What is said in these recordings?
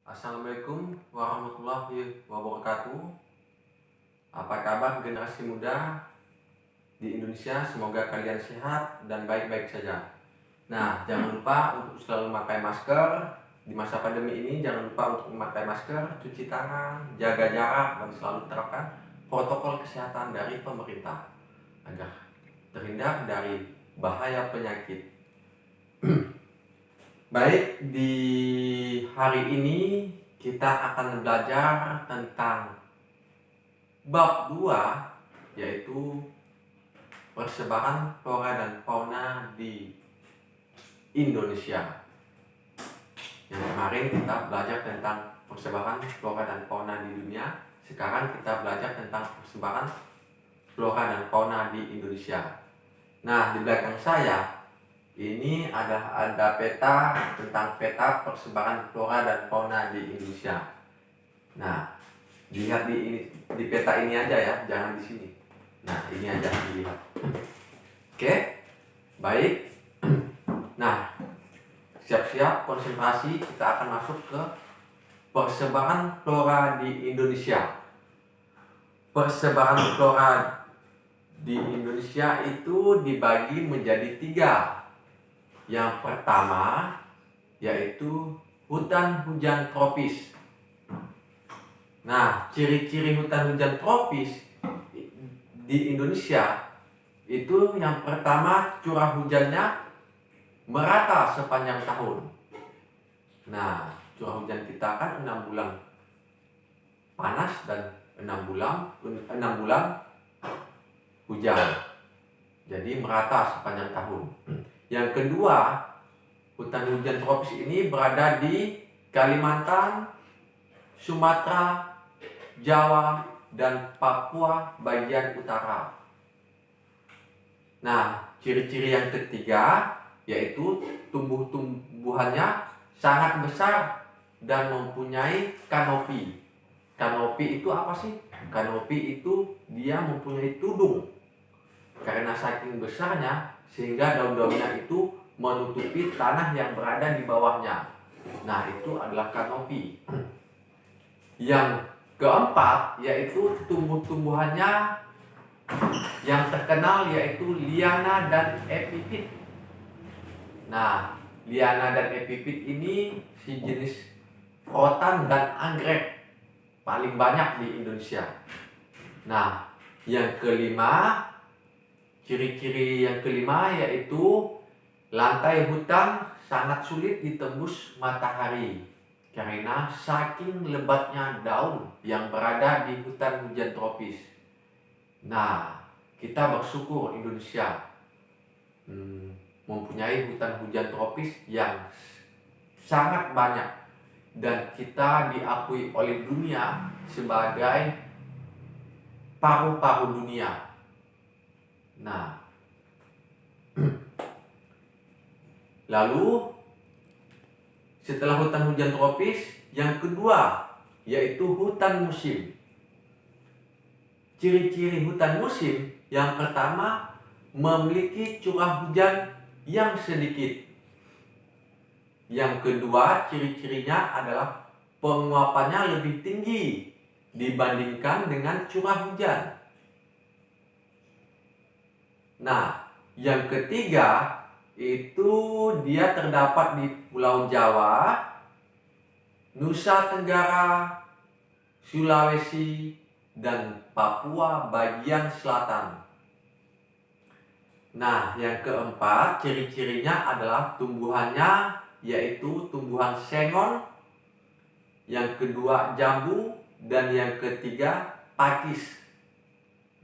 Assalamualaikum warahmatullahi wabarakatuh. Apa kabar generasi muda di Indonesia? Semoga kalian sehat dan baik-baik saja. Nah, jangan lupa untuk selalu memakai masker. Di masa pandemi ini jangan lupa untuk memakai masker, cuci tangan, jaga jarak, dan selalu terapkan protokol kesehatan dari pemerintah agar terhindar dari bahaya penyakit. Baik, di hari ini kita akan belajar tentang bab 2, yaitu persebaran flora dan fauna di Indonesia. Yang kemarin kita belajar tentang persebaran flora dan fauna di dunia. Sekarang kita belajar tentang persebaran flora dan fauna di Indonesia. Nah, di belakang saya ini ada peta tentang peta persebaran flora dan fauna di Indonesia. Nah, dilihat di peta ini aja ya, jangan di sini. Nah, ini aja dilihat. Oke, baik. Nah, siap-siap konsentrasi, kita akan masuk ke persebaran flora di Indonesia. Persebaran flora di Indonesia itu dibagi menjadi 3. Yang pertama yaitu hutan hujan tropis. Nah, ciri-ciri hutan hujan tropis di Indonesia itu yang pertama curah hujannya merata sepanjang tahun. Nah, curah hujan kita kan 6 bulan panas dan 6 bulan hujan. Jadi merata sepanjang tahun. Yang kedua, hutan hujan tropis ini berada di Kalimantan, Sumatera, Jawa, dan Papua bagian utara. Nah, ciri-ciri yang ketiga yaitu tumbuh-tumbuhannya sangat besar dan mempunyai kanopi. Kanopi itu apa sih? Kanopi itu dia mempunyai tudung. Karena saking besarnya sehingga daun-daunnya itu menutupi tanah yang berada di bawahnya. Nah, itu adalah kanopi. Yang keempat yaitu tumbuh-tumbuhannya yang terkenal yaitu liana dan epifit. Nah, liana dan epifit ini si jenis rotan dan anggrek paling banyak di Indonesia. Nah, yang kelima, ciri-ciri yang kelima yaitu lantai hutan sangat sulit ditembus matahari karena saking lebatnya daun yang berada di hutan hujan tropis. Nah, kita bersyukur Indonesia mempunyai hutan hujan tropis yang sangat banyak dan kita diakui oleh dunia sebagai paru-paru dunia. Nah, lalu setelah hutan hujan tropis, yang kedua yaitu hutan musim. Ciri-ciri hutan musim yang pertama memiliki curah hujan yang sedikit. Yang kedua ciri-cirinya adalah penguapannya lebih tinggi dibandingkan dengan curah hujan. Nah, yang ketiga itu dia terdapat di Pulau Jawa, Nusa Tenggara, Sulawesi, dan Papua bagian selatan. Nah, yang keempat ciri-cirinya adalah tumbuhannya yaitu tumbuhan sengon, yang kedua jambu, dan yang ketiga pakis.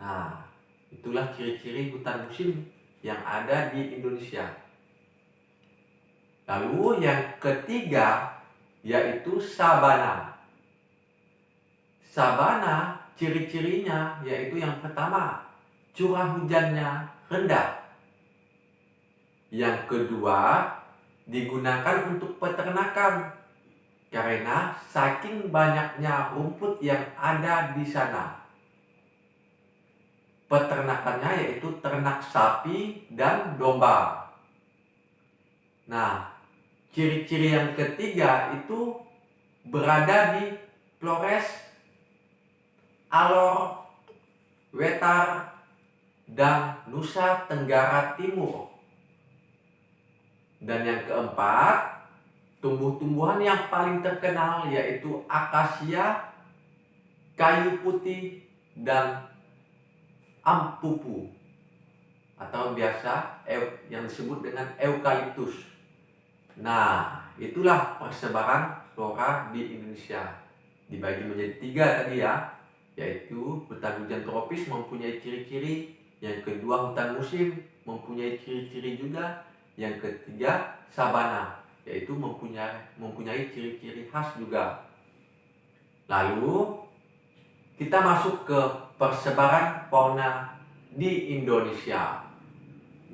Nah, itulah ciri-ciri hutan musim yang ada di Indonesia. Lalu yang ketiga yaitu sabana. Sabana ciri-cirinya yaitu yang pertama curah hujannya rendah. Yang kedua digunakan untuk peternakan karena saking banyaknya rumput yang ada di sana. Peternakannya yaitu ternak sapi dan domba. Nah, ciri-ciri yang ketiga itu berada di Flores, Alor, Wetar, dan Nusa Tenggara Timur. Dan yang keempat, tumbuh-tumbuhan yang paling terkenal yaitu akasia, kayu putih, dan ampupu atau biasa yang disebut dengan eukaliptus. Nah, itulah persebaran flora di Indonesia. Dibagi menjadi 3 tadi ya, yaitu hutan hujan tropis mempunyai ciri-ciri, yang kedua hutan musim mempunyai ciri-ciri juga, yang ketiga sabana, yaitu mempunyai ciri-ciri khas juga. Lalu kita masuk ke persebaran fauna di Indonesia.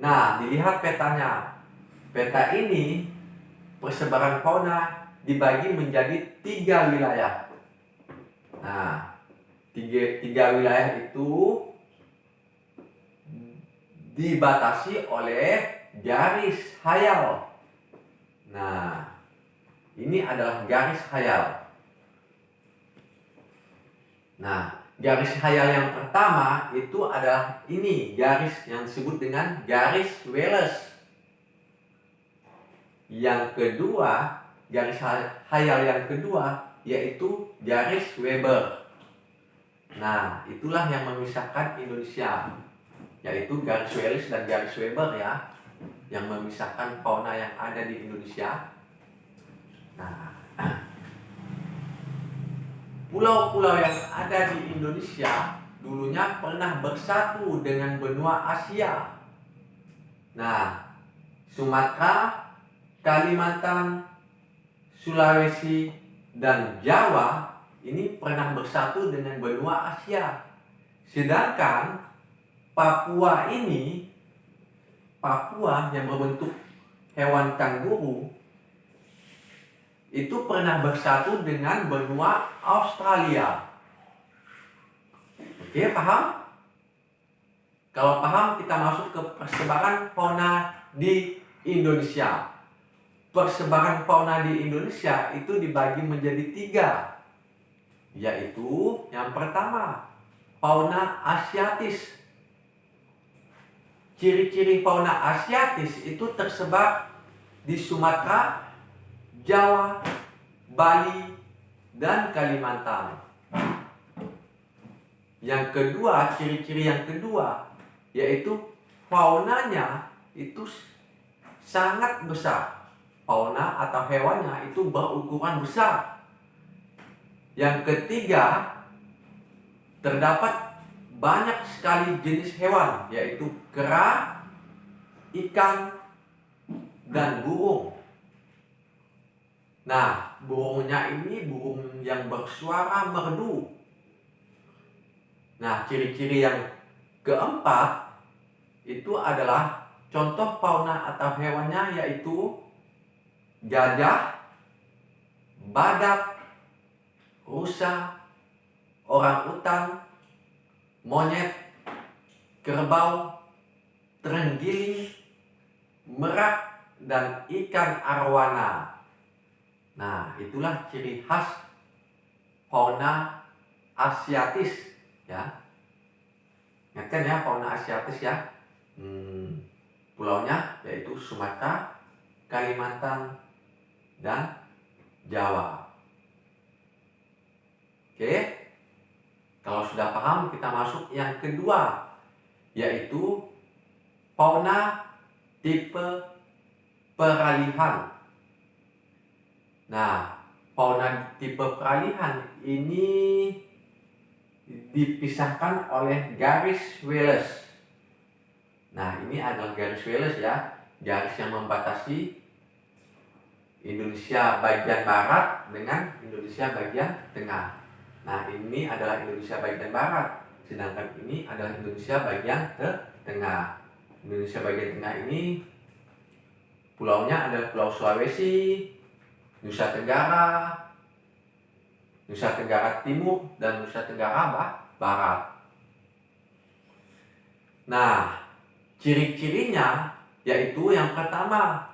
Nah, dilihat petanya. Peta ini persebaran fauna dibagi menjadi 3 wilayah. Nah, tiga wilayah itu dibatasi oleh garis khayal. Nah, ini adalah garis khayal. Nah, garis khayal yang pertama itu adalah ini, garis yang disebut dengan garis Wallace. Yang kedua, garis khayal yang kedua yaitu garis Weber. Nah, itulah yang memisahkan Indonesia, yaitu garis Wallace dan garis Weber ya, yang memisahkan fauna yang ada di Indonesia. Nah, pulau-pulau yang ada di Indonesia dulunya pernah bersatu dengan benua Asia. Nah, Sumatera, Kalimantan, Sulawesi, dan Jawa ini pernah bersatu dengan benua Asia. Sedangkan Papua yang berbentuk hewan kanguru itu pernah bersatu dengan benua Australia. Oke, paham? Kalau paham, kita masuk ke persebaran fauna di Indonesia. Persebaran fauna di Indonesia itu dibagi menjadi 3, yaitu yang pertama, fauna asiatis. Ciri-ciri fauna asiatis itu tersebar di Sumatera, Jawa, Bali, dan Kalimantan. Yang kedua, ciri-ciri yang kedua yaitu faunanya itu sangat besar. Fauna atau hewannya itu berukuran besar. Yang ketiga, terdapat banyak sekali jenis hewan, yaitu kera, ikan, dan burung. Nah, burungnya ini burung yang bersuara merdu. Nah, ciri-ciri yang keempat itu adalah contoh fauna atau hewannya yaitu gajah, badak, rusa, orangutan, monyet, kerbau, terenggiling, merak, dan ikan arwana. Nah, itulah ciri khas fauna asiatis ya. Ingatkan ya, fauna asiatis ya. Pulaunya yaitu Sumatera, Kalimantan, dan Jawa. Oke. Kalau sudah paham, kita masuk yang kedua, yaitu fauna tipe peralihan. Nah, fauna tipe peralihan ini dipisahkan oleh garis Wallace. Nah, ini adalah garis Wallace ya, garis yang membatasi Indonesia bagian barat dengan Indonesia bagian tengah. Nah, ini adalah Indonesia bagian barat, sedangkan ini adalah Indonesia bagian tengah. Indonesia bagian tengah ini pulaunya adalah Pulau Sulawesi, Nusa Tenggara, Nusa Tenggara Timur, dan Nusa Tenggara Barat. Nah, ciri-cirinya yaitu yang pertama,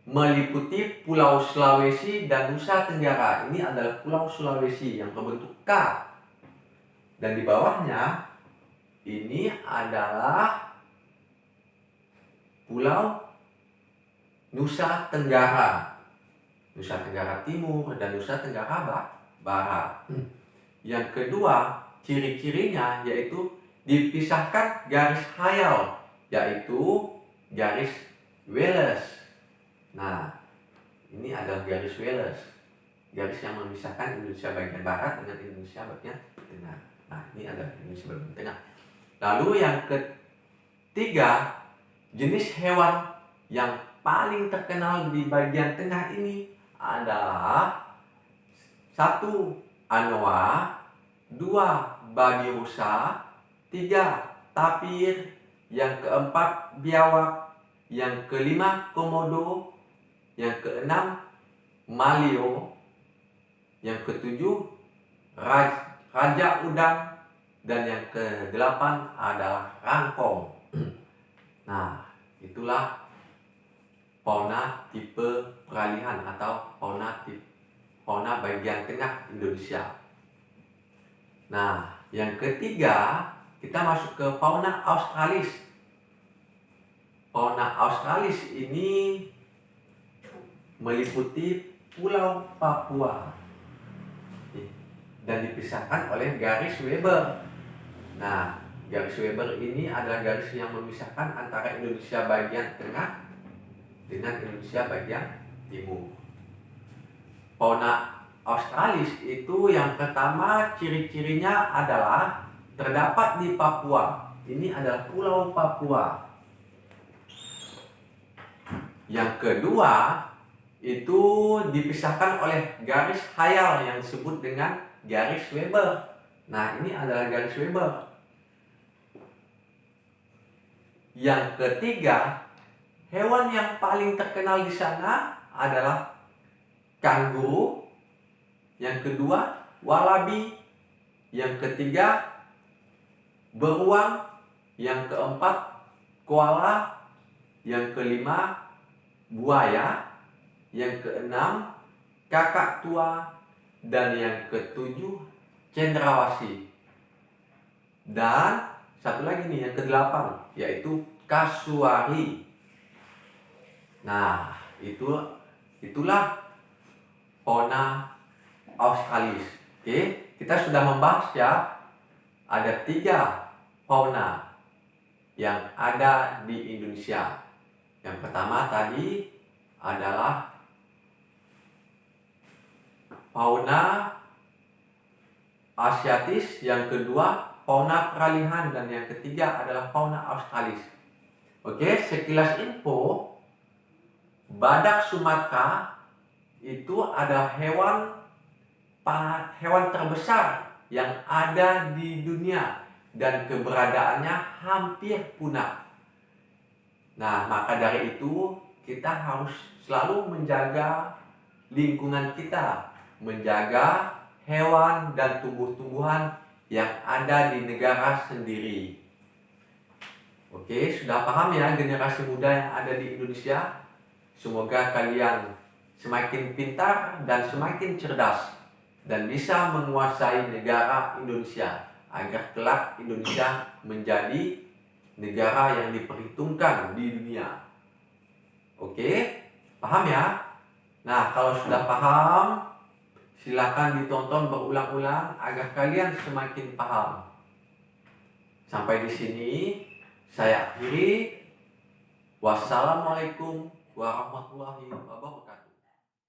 meliputi Pulau Sulawesi dan Nusa Tenggara. Ini adalah Pulau Sulawesi yang berbentuk K. Dan di bawahnya ini adalah Pulau Nusa Tenggara. Nusa Tenggara Timur dan Nusa Tenggara Barat. Yang kedua, ciri-cirinya yaitu dipisahkan garis hayal, yaitu garis Wallace. Nah, ini adalah garis Wallace, garis yang memisahkan Indonesia bagian barat dengan Indonesia bagian tengah. Nah, ini adalah Indonesia bagian tengah. Lalu yang ketiga, jenis hewan yang paling terkenal di bagian tengah ini adalah 1. Anoa, 2. Babi rusa, 3. Tapir, yang keempat biawak, yang kelima komodo, yang keenam maleo, yang ketujuh raja udang, dan yang kedelapan adalah rangkong. Nah, itulah fauna tipe peralihan atau fauna bagian tengah Indonesia. Nah, yang ketiga kita masuk ke fauna Australis. Fauna Australis ini meliputi Pulau Papua dan dipisahkan oleh garis Weber. Nah, garis Weber ini adalah garis yang memisahkan antara Indonesia bagian tengah dengan Indonesia bagian timur. Fauna Australis itu yang pertama ciri-cirinya adalah terdapat di Papua. Ini adalah Pulau Papua. Yang kedua itu dipisahkan oleh garis hayal yang disebut dengan garis Weber. Nah, ini adalah garis Weber. Yang ketiga, hewan yang paling terkenal di sana adalah kanguru. Yang kedua, walabi. Yang ketiga, beruang. Yang keempat, koala. Yang kelima, buaya. Yang keenam, kakak tua. Dan yang ketujuh, cendrawasih. Dan satu lagi nih, yang kedelapan, yaitu kasuari. Nah, itulah fauna Australis. Oke, kita sudah membahas ya, ada 3 fauna yang ada di Indonesia. Yang pertama tadi adalah fauna Asiatis, yang kedua fauna peralihan, dan yang ketiga adalah fauna Australis. Oke, sekilas info, badak Sumatera itu adalah hewan terbesar yang ada di dunia dan keberadaannya hampir punah. Nah, maka dari itu kita harus selalu menjaga lingkungan kita, menjaga hewan dan tumbuh-tumbuhan yang ada di negara sendiri. Oke, sudah paham ya generasi muda yang ada di Indonesia? Semoga kalian semakin pintar dan semakin cerdas dan bisa menguasai negara Indonesia agar kelak Indonesia menjadi negara yang diperhitungkan di dunia. Oke, paham ya? Nah, kalau sudah paham, silakan ditonton berulang-ulang agar kalian semakin paham. Sampai di sini saya akhiri. Wassalamualaikum warahmatullahi wabarakatuh.